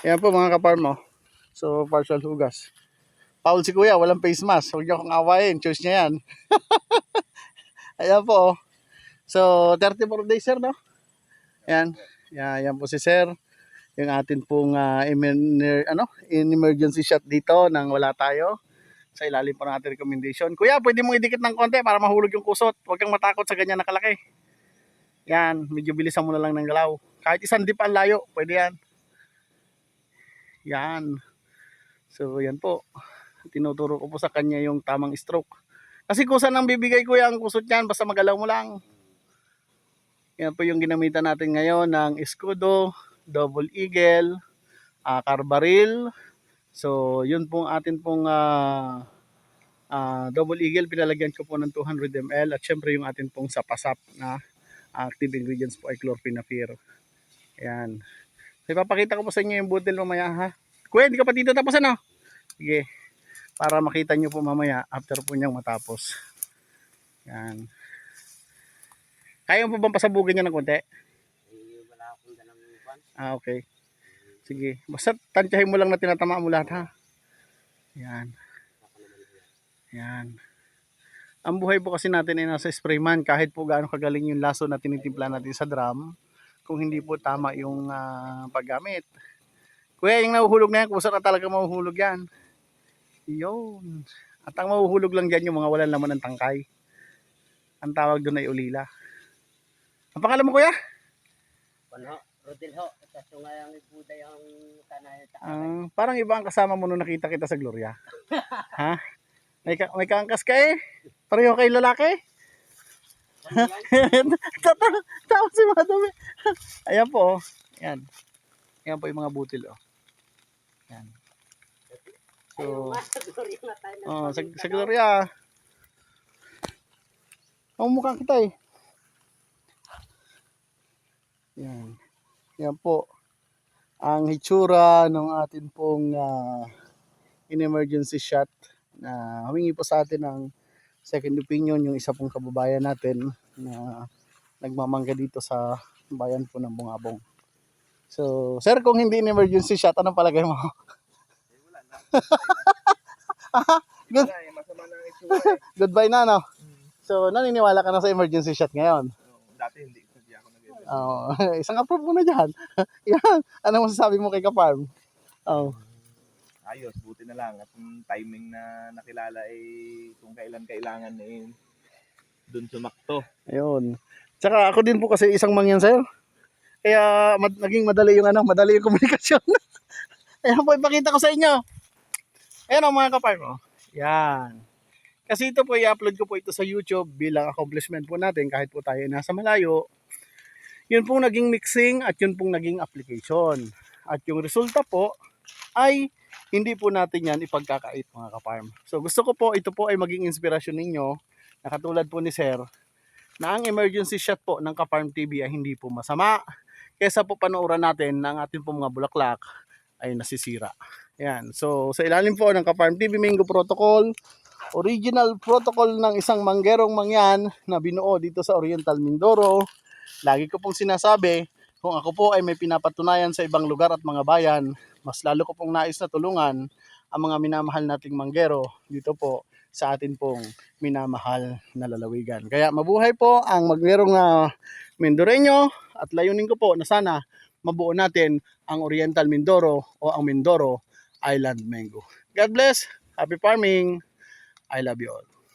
Ayan po mga kaparm, oh. So, partial hugas. Paul si kuya, walang face mask. Huwag niyo akong awayin. Choice niya yan. Ayan po, oh. So, 34 days, sir, no? Ayan. Ayan po si sir. Yung atin pong in emergency shot dito nang wala tayo. Sa ilalim po ng ating recommendation. Kuya, pwede mong idikit ng konti para mahulog yung kusot. Huwag kang matakot sa ganyan na kalaki. Yan, medyo bilisan mo na lang ng galaw. Kahit isang dip ang layo, pwede yan. Yan. So, yan po. Tinuturo ko po sa kanya yung tamang stroke. Kasi kusa nang bibigay ko yung kusot yan, basta magalaw mo lang. Yan po yung ginamitan natin ngayon ng Escudo, Double Eagle, Carbaril. So, yun pong atin pong Double Eagle, pinalagyan ko po ng 200 ml. At syempre yung atin pong sapasap na active ingredients po ay chlorphenaphyr. Ayan. So, ipapakita ko po sa inyo yung butil mamaya, ha? Kuya, hindi ka pa dito tapos, ano? Sige. Para makita nyo po mamaya after po niyang matapos. Yan. Kaya mo po bang pasabugin niya ng konti? Wala akong dalang pan. Okay. Sige. Basta tansyahin mo lang na tinatama mo lahat, ha? Yan. Yan. Ang buhay po kasi natin ay nasa sprayman. Kahit po gaano kagaling yung laso na tinitimpla natin sa drum, kung hindi po tama yung paggamit. Kuya, yung nahuhulog na yan, kusot na talaga mahuhulog yan. Yun. At ang mahuhulog lang dyan yung mga walang laman ng tangkay. Ang tawag doon ay ulila. Ang pangalan mo, kuya? Panho, Rodel ho. Kaso nga yung ibuday ang tanay sa Parang iba ang kasama mo nung nakita kita sa Gloria. Ha? May kaangkas ka eh. Pareho kayo lalaki. Tapos si madami. Ayan po. Ayan. Ayan po yung mga butil. Oh. Ayan. So, sa Gloria. Ang mukha kita eh. Yan. Yan po. Ang hitsura ng atin pong in-emergency shot na humingi po sa atin ng second opinion yung isa pong kababayan natin na nagmamangga dito sa bayan po ng Bungabong. So, sir, kung hindi in-emergency shot, anong palagay mo? Wala na. Good. Masama na ang itsura eh. Goodbye na, no? So, naniniwala ka na sa emergency shot ngayon? Dati hindi ako nag-emergency. Isang approve mo na dyan. Yan. Ano masasabi mo kay Kaparm? Ayos, buti na lang. At yung timing na nakilala ay kung kailan kailangan eh dun sumakto. Ayun. Tsaka ako din po kasi isang mangyan, sir. Kaya naging madali yung komunikasyon. Ayan po, ipakita ko sa inyo. Ayan o mga Kaparm. Oh. Yan. Kasi ito po, i-upload ko po ito sa YouTube bilang accomplishment po natin kahit po tayo nasa malayo. Yun pong naging mixing at yun pong naging application. At yung resulta po ay hindi po natin yan ipagkakait mga Kaparm. So gusto ko po ito po ay maging inspirasyon ninyo na katulad po ni Sir na ang emergency shot po ng Kaparm TV ay hindi po masama kesa po panoorin natin na ang ating po mga bulaklak ay nasisira. Yan. So sa ilalim po ng Kaparm TV Mango Protocol, original protocol ng isang manggerong mangyan na binuo dito sa Oriental Mindoro. Lagi ko pong sinasabi, kung ako po ay may pinapatunayan sa ibang lugar at mga bayan, mas lalo ko pong nais na tulungan ang mga minamahal nating manggero dito po sa atin pong minamahal na lalawigan. Kaya mabuhay po ang manggerong Mindoreño at layunin ko po na sana mabuo natin ang Oriental Mindoro o ang Mindoro Island Mango. God bless! Happy farming! I love you all.